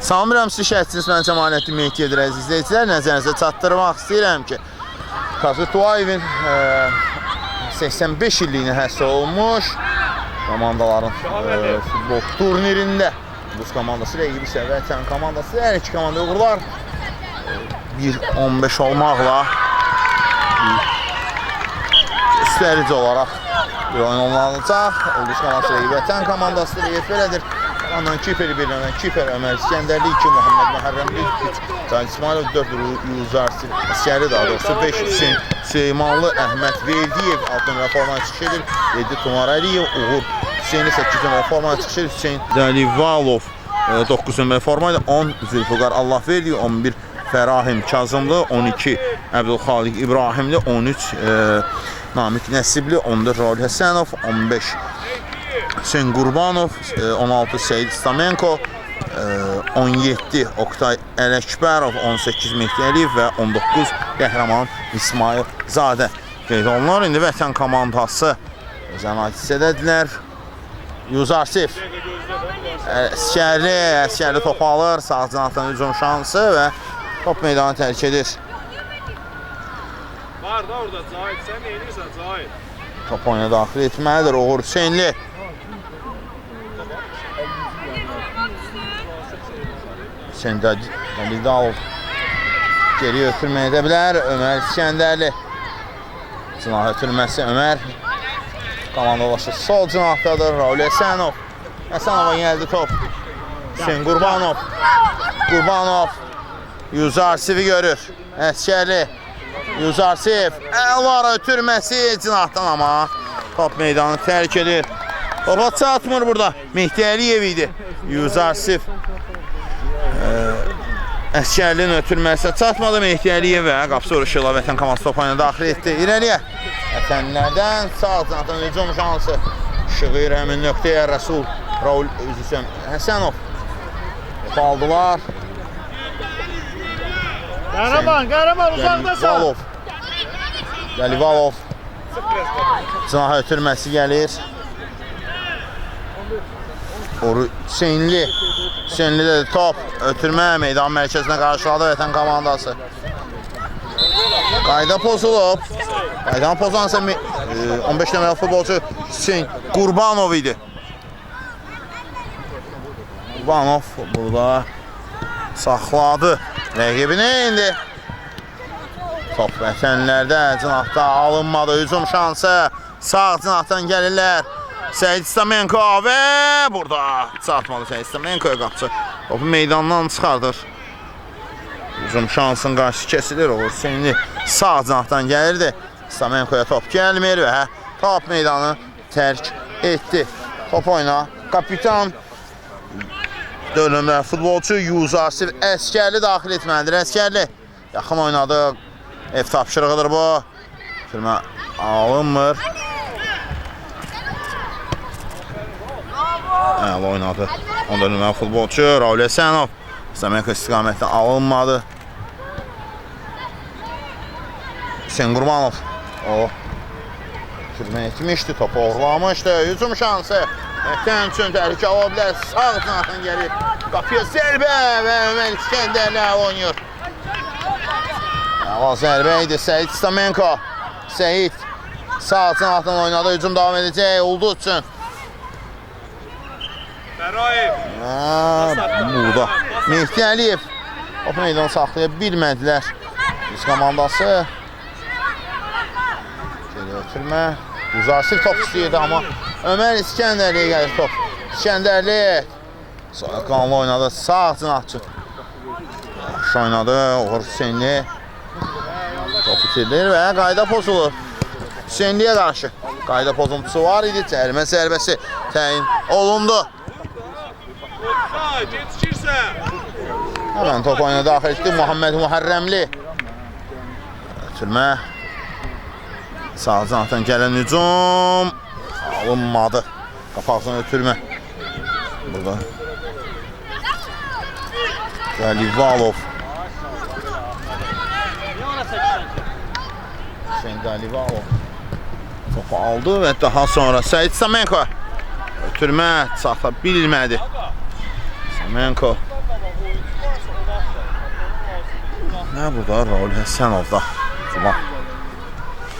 Sanmıram siz şəhətsiniz, mən Cəmaləddin Mehdi edir əziz izləyicilər. Nəzərinizə çatdırmaq istəyirəm ki, Kazı Tuayevin 85 illiyinə həsr olmuş komandaların futbol turnirində Rus komandası ilə İngiliz və Vətən komandası hər iki komanda uğurlar 1-15 olmaqla göstərici olaraq bir oyun olunacaq. Rus komandası ilə Vətən komandası ilə belədir. Ondan Kiperi birlənən Kiper Ömər İskəndərli 2, Muhammed Məhərrəmli 3, Can İsmailov 4, Yuzarsi Əsgəri daha doğrusu 5, Hüseyin Süleymanlı, Əhməd Verdiyev 6 nömrə formaya çıxış edir, 7 Tumar Əliyev, Uğur Hüseyni 8 nömrə formaya çıxış edir, Hüseyin Dəlivalov 9 nömrə formayla, 10 Zülfüqar Allahverdiyev, 11 Fərahim Kazımlı, 12 Əbdülxaliq İbrahimli, 13 Namik Nəsibli, 14 Raul Həsənov, 15 Hüseyin Qurbanov, 16 Seyid Stamenko, 17 Oktay Ələkbərov, 18 Mehdi Əliyev və 19 Qəhrəman İsmail Zadə qeyd olunur. İndi Vətən komandası özən hissədədirlər. Yuzarsif Əskərli topu alır, sağ cinatdan hücum şansı və top meydanı tərk edir. Var da orada Zahid, sən neyinirsən Zahid? Top oyuna daxil etməlidir Uğur Hüseynli. Hüseyin Dəlidalov geri ötürməyə edə bilər. Ömər İskəndərli cinah ötürməsi Ömər komandabaşı sol cinahdadır. Raul Həsənov Həsənova gəldi top. Hüseyin Qurbanov Yuzarsivi görür. Əskərli Yuzarsif əlar ötürməsi cinahdan amma top meydanı tərk edir. Topa çatmır burada. Mehdi Əliyev idi. Yuzarsif Əskərlinin ötürməsi çatmadı. Mehdi Əliyev və qapısı vuruşuyla Vətən komandası topayına daxil etdi. İrəliyə Vətənlərdən sağ cinahdan hücum şansı Şığır həmin nöqtəyə Rəsul Raul Həsənov aldılar. Qəhrəman uzaqdasan. Dəlivalov cinah ötürməsi gəlir. Hüseynli də top ötürmə meydan mərkəzinə qarşıladı Vətən komandası. Qayda pozulub. Qaydanı pozansa 15 nömrəli futbolçu Hüseyin Qurbanov idi. Qurbanov burada saxladı rəqibini indi. Top Vətənlərdə cinahda alınmadı. Hücum şansı sağ cinahdan gəlirlər. Seyid Stamenko və burada çatmadı Seyid Stamenko'ya qapısı. Topu meydandan çıxardır. Hücum şansın qarşı kesilir. O Hüseyinli sağ cinahdan gəlirdi. Stamenko'ya top gəlmir və top meydanı tərk etdi. Top oyna kapitan 4 nömrə futbolçu Yuzarsif Əskərli daxil etməlidir. Əskərli yaxın oynadı. Ev tapşırığıdır bu. Firmə alınmır. Əla oynadı. 14 nömrə futbolçu Raul Həsənov. Stamenko istiqamətdən alınmadı. Hüseyin Qurbanov. O sürmə etmişdi, topu oğurlamışdı. Hücum şansı. Vətən üçün təhlükə ola bilər. Sağ cinahdan gəlir. Qapıya zərbə və Ömər İskəndərli oynayır. Əla zərbə idi. Seyid Stamenko. Seyid sağ cinahdan oynadı. Hücum davam edəcək. Ulduz üçün. Burada Mehdi Əliyev top meydanı saxlaya bilmədilər. Biz komandası geri ötürmə. Yuzarsif top istəyirdi amma Ömər İskəndərliyə gəlir top. İskəndərli soyuqqanlı oynadı. Sağ cinahçı yaxşı oynadı. Uğur Hüseynli top itirilir və qayda pozulur. Hüseynliyə qarşı qayda pozuntusu var idi. Cərimə zərbəsi təyin olundu. Hemen top oyuna daxil etdi Muhammed Məhərrəmli. Ötürmə. Sağ cinahdan gələn hücum alınmadı. Qapaqdan ötürmə. Burada Dəlivalov. Hüseyin Dəlivalov topu aldı və daha sonra Seyid Stamenko ötürmə saxla bilmədi. Stamenko Nə burada? Raul Həsənov da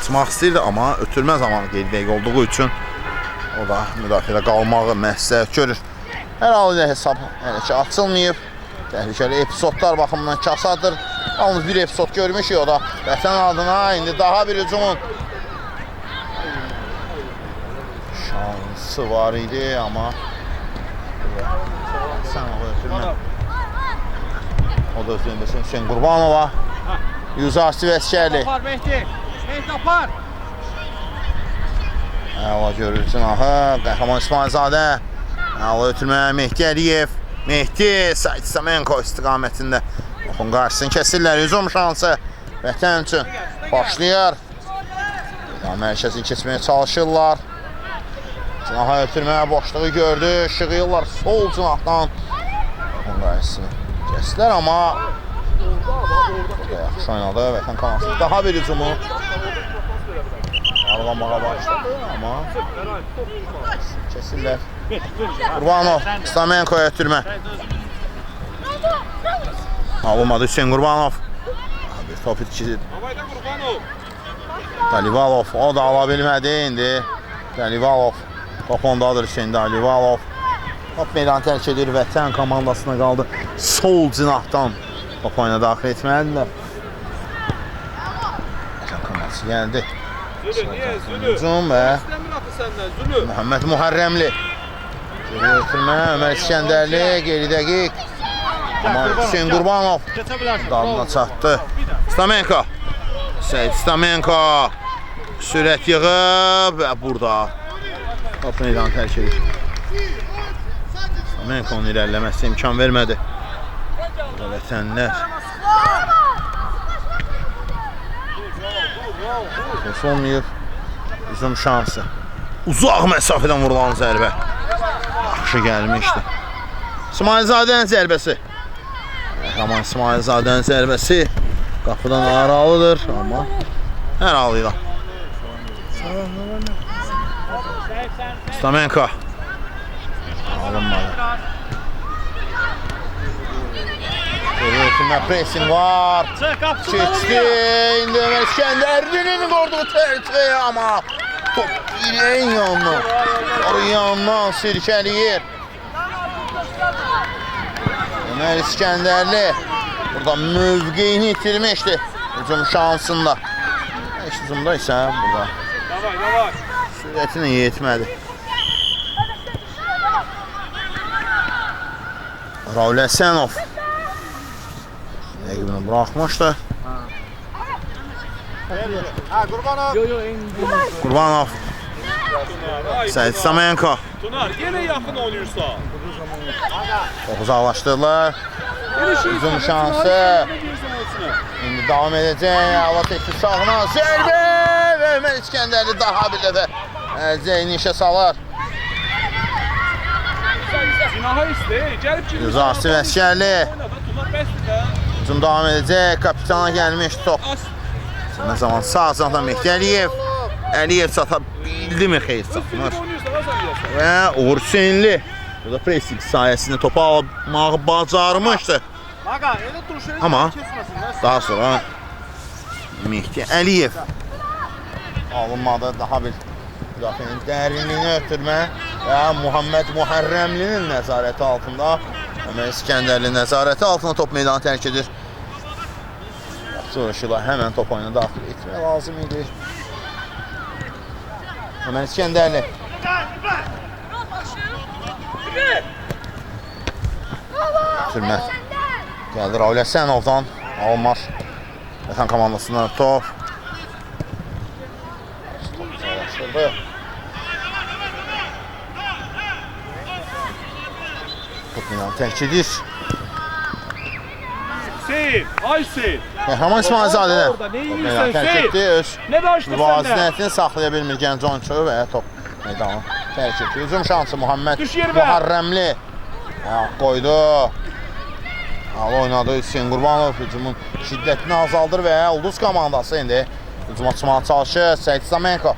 çıxmaq istəyirdi, amma ötürmə zamanı qeyd dəqiq olduğu üçün o da müdafiədə qalmağı məsləhət görür. Hər halda hesab hələ ki açılmayıb. Təhlükəli epizodlar baxımından kasadır. Yalnız bir epizod görmüşük, o da Vətən adına. İndi daha bir hücumun şansı var idi, amma Həsənova ötürmə. O da özünün besin Hüseyin Qurbanova. Yüzarsı Vəskərli. Apar Mehdi. Mehdi apar. Əla görürsün ahı. Qəhrəman İsmailzadə. Əla ötürmə Mehdi Əliyev. Mehdi Sait Samenko istiqamətində. Baxın qarşısını kəsirlər. Hücum şansı Vətən üçün başlayır. Mərkəzini keçməyə çalışırlar. Cinaha ötürmə boşluğu gördü. Şığıyırlar sol cinahdan. Baxın qarşısını kəsirlər, amma yaxşı oynadı Vətən komandosu. Daha bir hücumu aralamağa başladı, amma kəsirlər. Qurbanov, Stamenko'ya ötürmə. Alınmadı Hüseyin Qurbanov. Bir top itkisi. Dalivalov, o da ala bilmədi indi. Dalivalov, top ondadır Hüseyin Dalivalov. Top meydanı tərk edir, Vətən komandasına qaldı. Sol cinahdan top oyuna daxil etməlidirlər. Vətən komandası gəldi. Hücum və Məhəmməd Muhərrəmli. Geri ötürmə, Ömər İskəndərli, geri dəqiq. Amma Hüseyin Qurbanov dalına çatdı. Stamenko. Seyid Stamenko. Sürət yığıb və burada top meydanı tərk edir. Stamenko'nun irəliləməsi imkan vermədi. Vətənlər. Xoş olmayıb. Hücum şansı. Uzaq məsafədən vurulan zərbə. Yaxşı gəlmişdi. İsmailzadənin zərbəsi. Qəhrəman İsmailzadənin zərbəsi qapıdan aralıdır, amma hər halıyla. Stamenko. Alınmadı. Ötürmə pressing var. Keçdi. İndi Ömər İskəndərlinin qorduğu tərcih, amma top irəyin yanına. Yandan sirkəliyir. Ömər İskəndərli burada mövqeyini itirmişdi hücum şansında. Hücumda isə burada sürətini yetmədi. Raul Həsənov rəqibini buraxmışdı. Qurbanov. Seyid Stamenko. Tunar yine yakın oynuyorsa. Çok uzaklaştırdılar. Hücum şansı. İndi devam edəcək. Allah tekli sağına. Zərbə və Ömər İskəndərli daha bir dəfə Zeyni işə salır. Cinaha istəyir. Yüzarsı Vəskərli. Hücum devam edəcək. Kapitana gəlmiş top. Ne zaman sağ cinahdan Mehdi Əliyev. Əliyev çata bildi mi xeyir çatmır. Və Uğur Hüseynli. Bu da pressing sayəsində topu almağı bacarmışdı. Amma daha sonra Mehdi Əliyev alınmadı. Daha bir müdafiənin dərinliyini ötürmə və Muhammed Muhərrəmlinin nəzarəti altında. Ömər İskəndərli nəzarəti altında top meydanı tərk edir. Soruşurlar, həmən top oyuna daxil etmək lazım idi. Ömər İskəndərli. Sürmə. Gəldi Raul Həsənovdan. Almar. Vətən komandasından top. Top çalışdırdı. Top meydanı tərk edir. Hüseyin, ay Hüseyin. Qəhrəman İsmailzadədən Orada ne yiyorsun tərk etdi. Öz Ne başladın sen de? müvazinətini saxlaya bilmir gənc oyunçu və top meydanı tərk etdi. Hücum şansı Muhammed Düş yerine. Muhərrəmli qoydu. Oynadı Hüseyin Qurbanov. Hücumun şiddətini azaldır və Ulduz komandası indi hücuma çıxmağa çalışır. Seyid Stamenko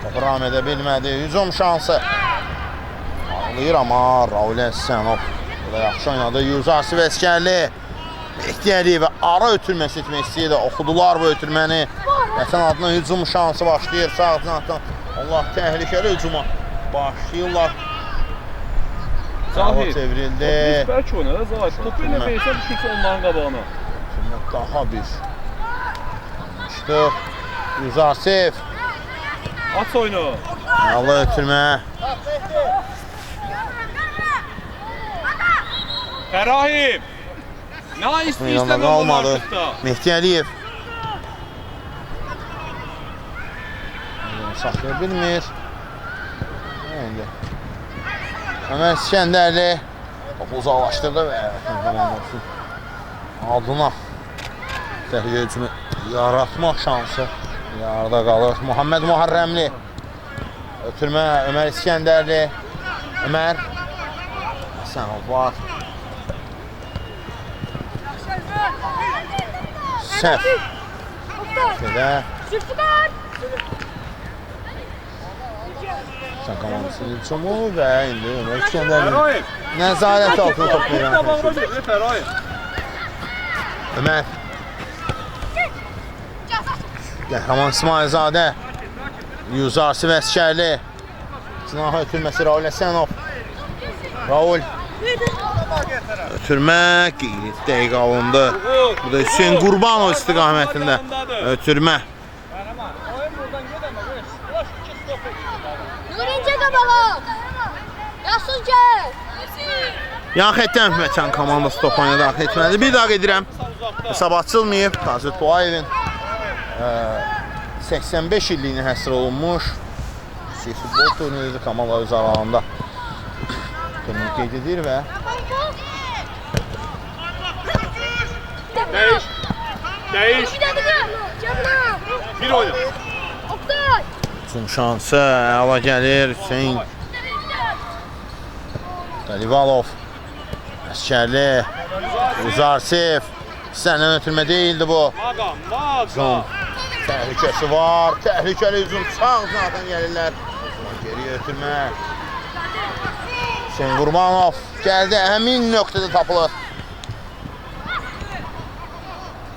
topu ram edə bilmədi. Hücum şansı. Ağlayır, amma Raul Həsənov Burada yaxşı oynadı. Yuzasi Vəskərli. Mehdi Əliyevə ara ötürməsi etmək istəyirdi. Oxudular bu ötürməni. Vətən adına hücum şansı başlayır. Sağ cinahdan. Allah təhlükəli hücuma başlayırlar. Hava çevrildi. Bəlkə oynadı Zahid. Topu ilə versə düşürsə onların qabağına. Daha bir. İşte Yuzasiv. Aç oyunu. Allah ötürmə. Fərahim. Nə istəyirsən Yanında qalmadı. artıqda? Mehdi Əliyev. Saxlaya bilmir. İndi. Ömər İskəndərli topu uzaqlaşdırdı və adına təhlükə hücumu yaratmaq şansı yarıda qalır. Muhammed Muharrəmli ötürmə Ömər İskəndərli. Ömər Həsənov var. Səhv. Şöyle. Sen komandası hücumu və indi Ömər İskəndərli nəzarət altına top verir. Fərahim. Ömər. Qəhrəman İsmailzadə. Yuzasi Vəskərli. Cinahı ötürməsi Raul Həsənov. Raul. Ötürmə dəqiqə alındı. Burada Hüseyin Qurbanov istiqamətində ötürmə. Nurinci Qabalov. Yasun gəl. Yan xətdən Vətən komandası top oyuna daxil etməlidir. Bir daha edirəm. Hesab açılmayıb. Tazir Tuayevin 85 illiyini həsr olunmuş futbol turniridir komandalar öz aralığında. Turnir qeyd edir və Değiş. Bir oyna. Hücum şansı əla gəlir. Hüseyin Dalivalov. Əskərli. Uzarsiv. Səndən ötürmə deyildi bu. Maqa. Təhlükəsi var. Təhlükəli hücum. Sağ cinahdan gəlirlər. Geriyə ötürmə. Hüseyin Qurbanov gəldi. Həmin nöqtədə tapılır.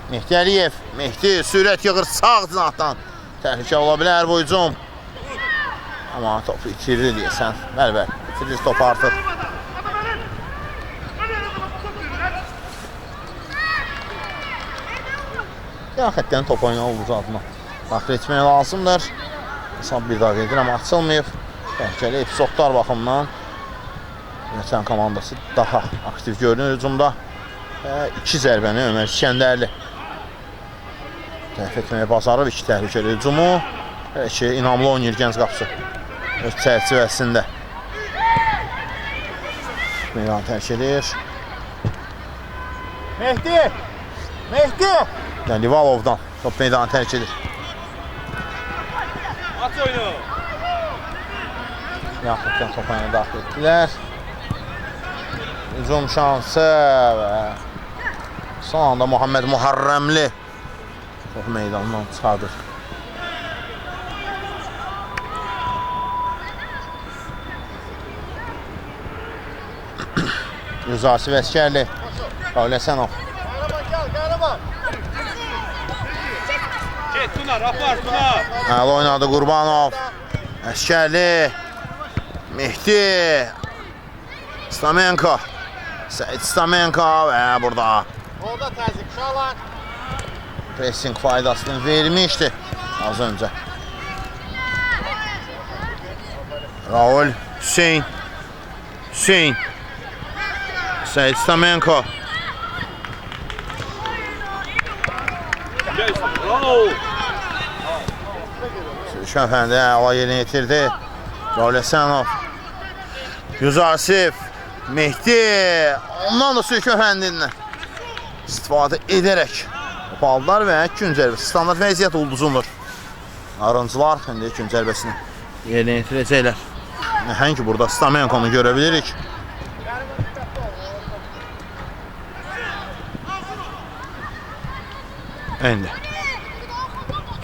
Mehdi Əliyev. Mehdi sürət yığır sağ cinahdan. Təhlükə ola bilər bu hücum. Amma topu itirdi deyəsən. Bəli, itirir topu artıq. Yan xəttdən top oynalı uzatma. Daxil etmək lazımdır. Hesab bir daha edir, amma açılmayıb. Təhlükəli epizodlar baxımdan Vətən komandası daha aktiv görünür hücumda. 2 zərbəni Ömər İskəndərli təhvil etməyə bacarıb. 2 təhlükəli hücumu. İnamlı oynayır gənc qapısı öz çərçivəsində. Meydan tərk edir. Mehdi! Mehdi! Livalovdan top meydanı tərk edir. Aç oyunu. Yaxutdan top oyuna daxil etdilər. Hücum şansı və son anda Muhammed Muharrəmli topu meydandan çıxardır. Yuzasi Vəskərli. Raul Həsənov. Get Tuna, rapar Tuna. Əla oynadı Qurbanov. Əskərli. Mehdi. Stamenko. Səid Stamenko və burada. Orada təzik uşaqlar. Pressing faydasını vermişdi az öncə. Raul. Hüseyin. Hüseyin. Səid Stamenko. Raul. Sürüşmə fəndi əla yerini yetirdi. Raul Həsənov. Yuzasiv. Mehdi. Ondan da sürüşmə fəndindən istifadə edərək ballar və gün zərbəsi. Standart vəziyyət ulduzundur. Arıncılar indi gün zərbəsini yerinə yetirəcəklər. Nəhəng burada Stamenkonu görə bilirik. İndi.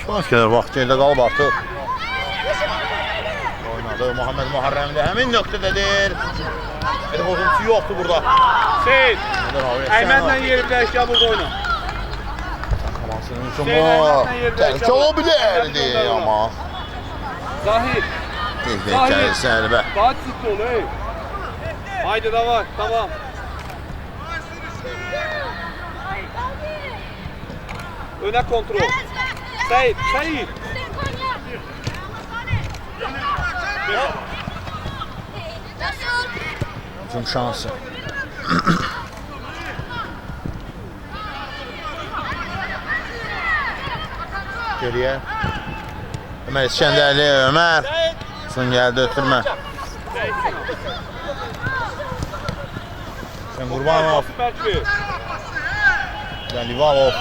Kifayət qədər vaxt yerdə qalıb artıq. oynadı. Muhammed Muharremli həmin nöqtədədir. Bir pozuntusu yoxdur burada. Seyid. Əymenlə yeri dəyişən burada oyna. Komandanın hücumu təhlükə ola bilərdi amma. Zahid. Tehlikəli zərbə. Daha ciddi ol ey. Haydi davay, tamam. Öne kontrol. Seyit, Seyit. Hücum şansı. Geriyə. Ömer İskəndərli, Ömer. Son geldi ötürmə. Sen Qurbanov. Zəlivalov.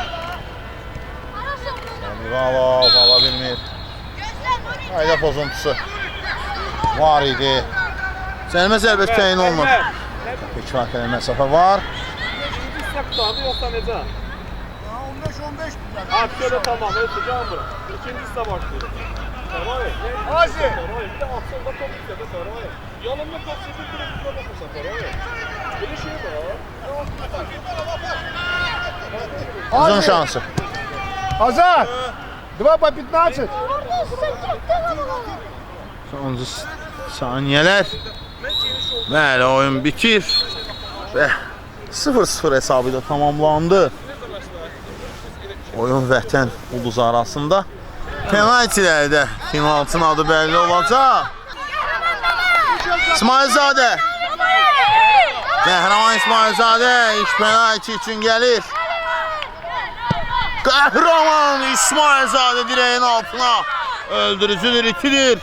Zəlivalov ala bilmir. Qayda pozuntusu var idi. Səlmə zərbə təyin olunur. Peki vakələ məsafə var. İkinci saklandı yoksa necə? 15-15. Aksiyoda tamam, ölçeceğim bura. İkinci başlıyor. Saray. Azi. Saray. Bir de aksiyonda top istedi Saray. Yanımda kapsaydı bir de bakırsa Saray. Bir şey var. Uzun şansı. Azar! 2 по 15. Sonuncu saniyeler. Bəli, oyun bitir. Və 0-0 hesabıyla tamamlandı. Oyun Vətən Ulduz arasında. Penaltilərdə finalçının adı belli olacaq. İsmailzadə. Qəhrəman İsmailzadə ilk penalti üçün gəlir. Qəhrəman İsmailzadə direğin altına öldürücüdür, itilir.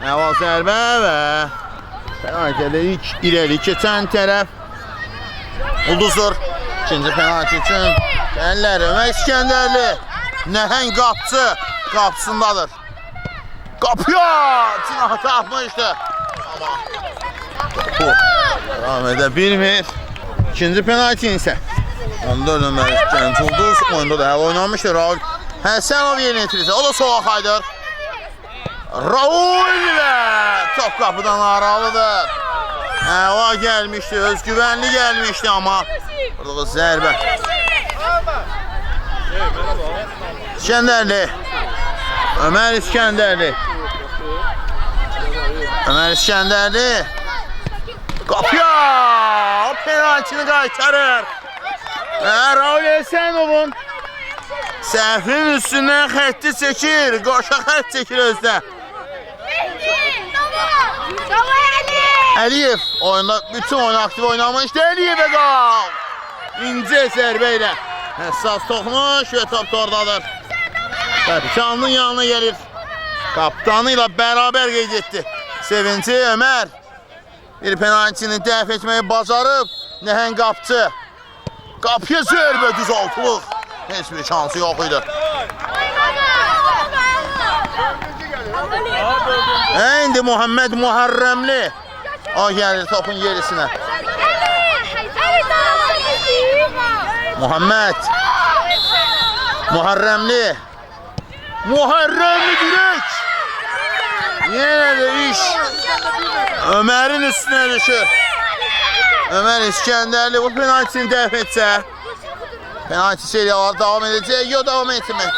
Əvvəl zərbə və penaltidə ilk irəli keçən tərəf Ulduzdur. İkinci penalti üçün gəlirlər. Ömer İskəndərli nəhəng qapçı qapısındadır. Qapıya cinahı tapmışdı. Amma topu devam edə bilmir. İkinci penalti isə 14 nömrəli Gənc Ulduz oyunda da həll oynanmışdır. Raul Həsənov yerinə yetirirsə, o da sola kaydır. Raul və top qapıdan aralıdır. Hava gəlmişdi, özgüvənli gəlmişdi amma burada zərbə. İskəndərli. Ömer İskəndərli. Ömer İskəndərli. Qapıya penaltini qaytarır. Raul Həsənovun səhvinin üstündən xətti çəkir. Qoşa xətt çəkir özdə. Əliyev oyunda bütün oyunu aktif oynamışdı. Əliyevə qal. İnce zərbə ilə həssas toxunuş və top oradadır. Kapitanın yanına gəlir. Kaptanı ilə bərabər qeyd etdi. Sevinci Ömer bir penaltini dəf etməyi bacarıb. Nəhəng qapçı. Qapıya zərbə düzaltılıq. Heç bir şansı yox idi. İndi Muhammed Muharremli. O gəlir topun gerisinə. Muhammed Muharremli. Muharremli direk. Yenə də iş Ömer'in üstüne düşür. Ömer İskəndərli bu penaltini dəf etsə, penalti seriyaları davam edəcək, yox davam etmir.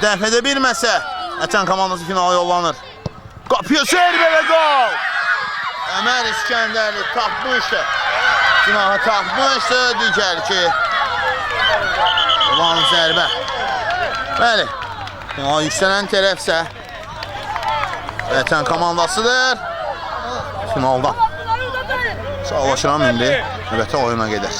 Dəf edə bilməsə, Vətən komandası finala yollanır. Qapıya zərbə və qol. Ömer İskəndərli tapmışdı. Cinahı tapmışdı, digər ki olan zərbə. Bəli, finala yüksələn tərəfsə Vətən komandasıdır. Finalda sağlaşıram indi növbəti oyuna gedər.